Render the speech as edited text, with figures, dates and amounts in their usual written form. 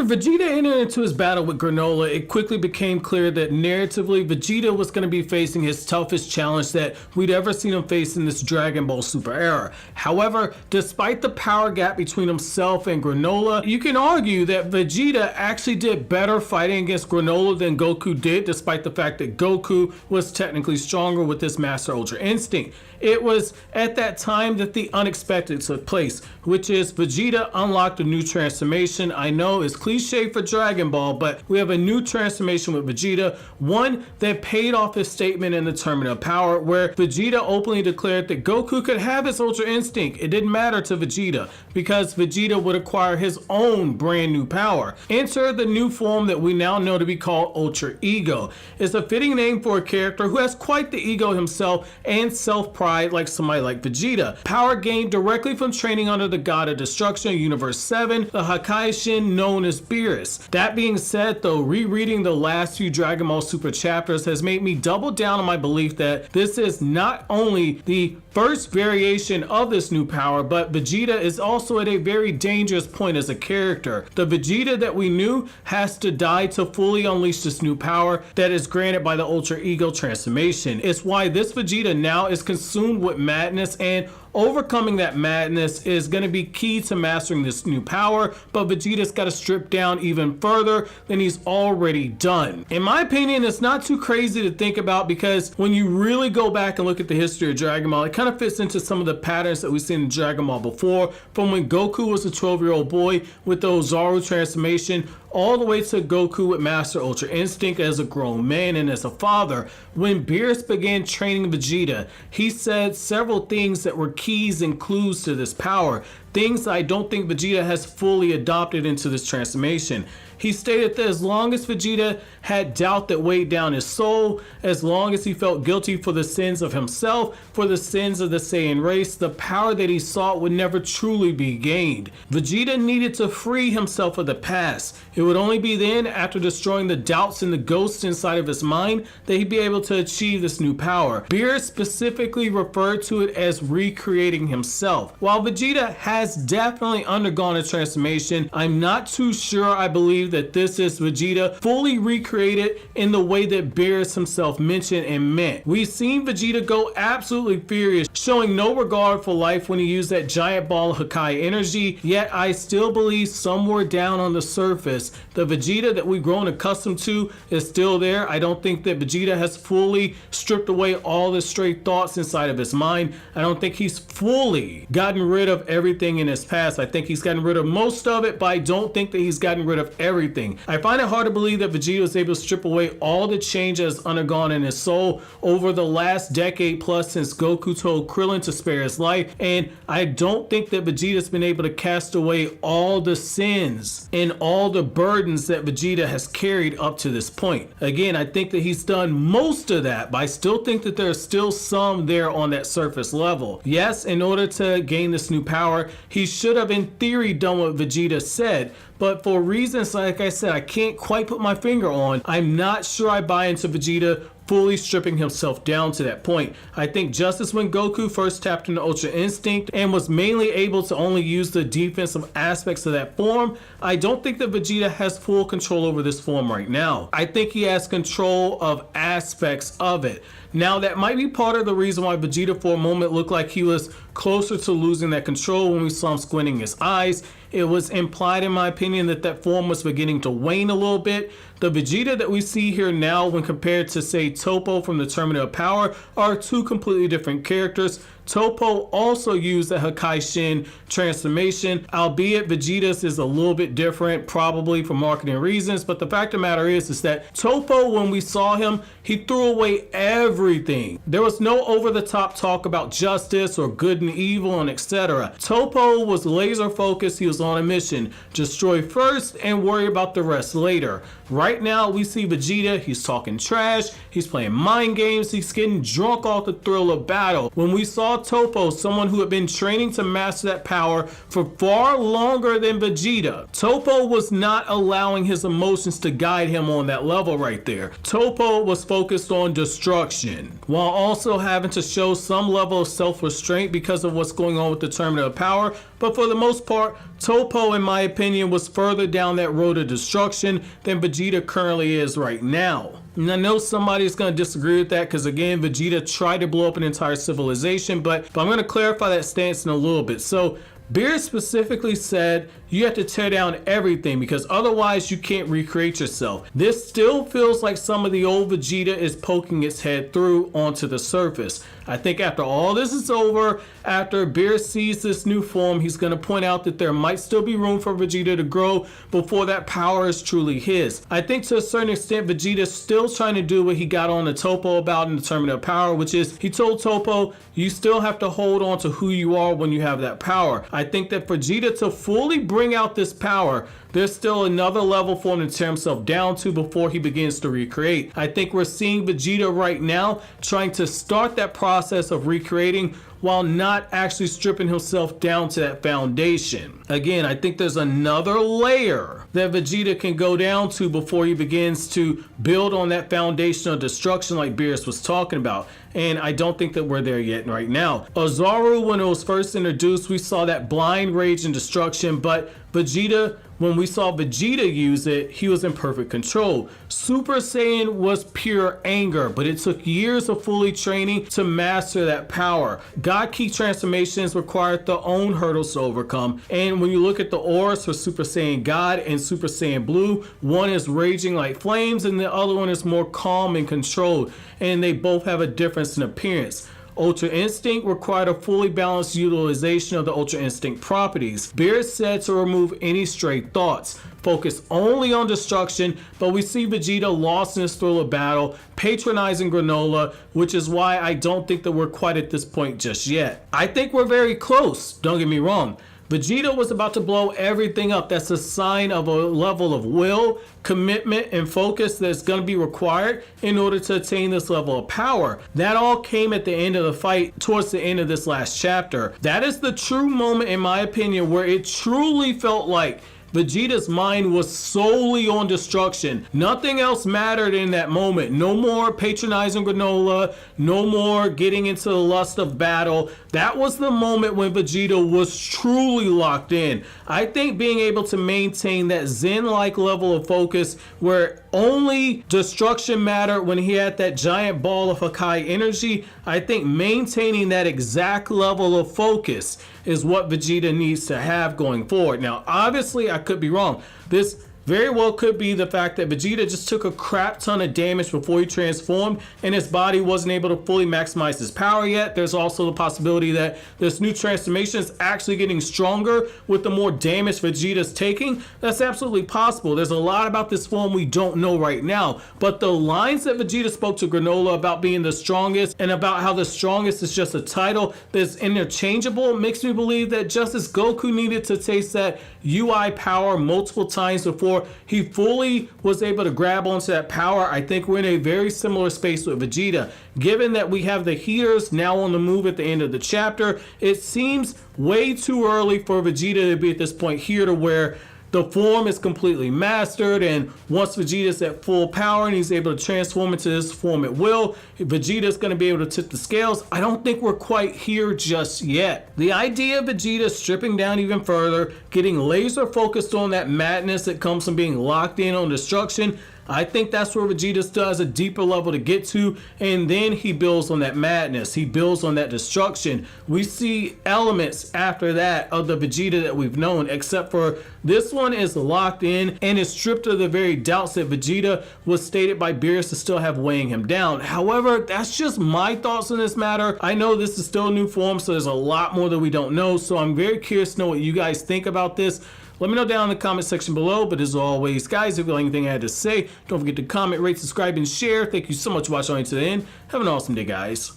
After Vegeta entered into his battle with Granola, it quickly became clear that narratively Vegeta was going to be facing his toughest challenge that we'd ever seen him face in this Dragon Ball Super era. However, despite the power gap between himself and Granola, you can argue that Vegeta actually did better fighting against Granola than Goku did, despite the fact that Goku was technically stronger with his Master Ultra Instinct. It was at that time that the unexpected took place, which is Vegeta unlocked a new transformation. I know it's cliche for Dragon Ball, but we have a new transformation with Vegeta, one that paid off his statement in the Tournament of Power, where Vegeta openly declared that Goku could have his Ultra Instinct. It didn't matter to Vegeta, because Vegeta would acquire his own brand new power. Enter the new form that we now know to be called Ultra Ego. It's a fitting name for a character who has quite the ego himself and self-pride like somebody like Vegeta. Power gained directly from training under the God of Destruction, Universe 7, the kaioshin known as Beerus. That being said though, rereading the last few Dragon Ball Super chapters has made me double down on my belief that this is not only the first variation of this new power, but Vegeta is also at a very dangerous point as a character. The Vegeta that we knew has to die to fully unleash this new power that is granted by the Ultra Ego transformation. It's why this Vegeta now is consumed with madness, and overcoming that madness is going to be key to mastering this new power, but Vegeta's got to strip down even further than he's already done. In my opinion, it's not too crazy to think about, because when you really go back and look at the history of Dragon Ball, it kind of fits into some of the patterns that we've seen in Dragon Ball before, from when Goku was a 12-year-old boy with the Ozaru transformation, all the way to Goku with Master Ultra Instinct as a grown man and as a father. When Beerus began training Vegeta, he said several things that were keys and clues to this power, things I don't think Vegeta has fully adopted into this transformation. He stated that as long as Vegeta had doubt that weighed down his soul, as long as he felt guilty for the sins of himself, for the sins of the Saiyan race, the power that he sought would never truly be gained. Vegeta needed to free himself of the past. It would only be then, after destroying the doubts and the ghosts inside of his mind, that he'd be able to achieve this new power. Beerus specifically referred to it as recreating himself. While Vegeta has definitely undergone a transformation, I'm not too sure I believe that this is Vegeta fully recreated in the way that Beerus himself mentioned and meant. We've seen Vegeta go absolutely furious, showing no regard for life when he used that giant ball of Hakai energy, yet I still believe somewhere down on the surface, the Vegeta that we've grown accustomed to is still there. I don't think that Vegeta has fully stripped away all the stray thoughts inside of his mind. I don't think he's fully gotten rid of everything in his past. I think he's gotten rid of most of it, but I don't think that he's gotten rid of everything. I find it hard to believe that Vegeta was able to strip away all the change that has undergone in his soul over the last decade plus since Goku told Krillin to spare his life, and I don't think that Vegeta's been able to cast away all the sins and all the burdens that Vegeta has carried up to this point. Again, I think that he's done most of that, but I still think that there's still some there on that surface level. Yes, in order to gain this new power, he should have in theory done what Vegeta said, but for reasons like I said I can't quite put my finger on, I'm not sure I buy into Vegeta fully stripping himself down to that point. I think just as when Goku first tapped into Ultra Instinct and was mainly able to only use the defensive aspects of that form, I don't think that Vegeta has full control over this form right now. I think he has control of aspects of it. Now that might be part of the reason why Vegeta for a moment looked like he was closer to losing that control when we saw him squinting his eyes. It was implied in my opinion that that form was beginning to wane a little bit. The Vegeta that we see here now when compared to say Toppo from the Tournament of Power are two completely different characters. Toppo also used the Hakaishin transformation, albeit Vegeta's is a little bit different, probably for marketing reasons, but the fact of the matter is that Toppo, when we saw him, he threw away everything. There was no over-the-top talk about justice or good and evil and etc. Toppo was laser focused. He was on a mission. Destroy first and worry about the rest later. Right now we see Vegeta, he's talking trash, he's playing mind games, he's getting drunk off the thrill of battle. When we saw Toppo, someone who had been training to master that power for far longer than Vegeta, Toppo was not allowing his emotions to guide him on that level right there. Toppo was focused on destruction, while also having to show some level of self-restraint because of what's going on with the Tournament of Power. but for the most part, Toppo, in my opinion, was further down that road of destruction than Vegeta currently is right now. And I know somebody's going to disagree with that because, again, Vegeta tried to blow up an entire civilization, but I'm going to clarify that stance in a little bit. So Beerus specifically said you have to tear down everything because otherwise you can't recreate yourself. This still feels like some of the old Vegeta is poking its head through onto the surface. I think after all this is over, after Beerus sees this new form, he's going to point out that there might still be room for Vegeta to grow before that power is truly his. I think to a certain extent Vegeta's still trying to do what he got on to Toppo about in the Tournament of Power, which is he told Toppo, you still have to hold on to who you are when you have that power. I think that for Vegeta to fully bring out this power, there's still another level for him to tear himself down to before he begins to recreate. I think we're seeing Vegeta right now trying to start that process of recreating while not actually stripping himself down to that foundation. Again, I think there's another layer that Vegeta can go down to before he begins to build on that foundation of destruction like Beerus was talking about. And I don't think that we're there yet right now. Ozaru, when it was first introduced, we saw that blind rage and destruction, but Vegeta, when we saw Vegeta use it, he was in perfect control. Super Saiyan was pure anger, but it took years of fully training to master that power. God Key transformations required their own hurdles to overcome, and when you look at the auras for Super Saiyan God and Super Saiyan Blue, one is raging like flames and the other one is more calm and controlled, and they both have a difference in appearance. Ultra Instinct required a fully balanced utilization of the Ultra Instinct properties. Beerus said to remove any stray thoughts, focus only on destruction, but we see Vegeta lost in his thrill of battle, patronizing Granola, which is why I don't think that we're quite at this point just yet. I think we're very close, don't get me wrong. Vegeta was about to blow everything up. That's a sign of a level of will, commitment, and focus that's going to be required in order to attain this level of power. That all came at the end of the fight, towards the end of this last chapter. That is the true moment, in my opinion, where it truly felt like Vegeta's mind was solely on destruction. Nothing else mattered in that moment. No more patronizing Granola, no more getting into the lust of battle. That was the moment when Vegeta was truly locked in. I think being able to maintain that Zen-like level of focus where only destruction mattered when he had that giant ball of Hakai energy, I think maintaining that exact level of focus is what Vegeta needs to have going forward. Now, obviously, I could be wrong. This very well could be the fact that Vegeta just took a crap ton of damage before he transformed and his body wasn't able to fully maximize his power yet. There's also the possibility that this new transformation is actually getting stronger with the more damage Vegeta's taking. That's absolutely possible. There's a lot about this form we don't know right now, but the lines that Vegeta spoke to Granola about being the strongest and about how the strongest is just a title that's interchangeable makes me believe that just as Goku needed to taste that UI power multiple times before he fully was able to grab onto that power, I think we're in a very similar space with Vegeta. Given that we have the heaters now on the move at the end of the chapter, it seems way too early for Vegeta to be at this point here to where the form is completely mastered, and once Vegeta's at full power and he's able to transform into this form at will, Vegeta's going to be able to tip the scales. I don't think we're quite here just yet. The idea of Vegeta stripping down even further, getting laser focused on that madness that comes from being locked in on destruction, I think that's where Vegeta still has a deeper level to get to, and then he builds on that madness. He builds on that destruction. We see elements after that of the Vegeta that we've known, except for this one is locked in and is stripped of the very doubts that Vegeta was stated by Beerus to still have weighing him down. However, that's just my thoughts on this matter. I know this is still a new form, so there's a lot more that we don't know, so I'm very curious to know what you guys think about this. Let me know down in the comment section below, but as always, guys, if you have anything I had to say, don't forget to comment, rate, subscribe, and share. Thank you so much for watching to the end. Have an awesome day, guys.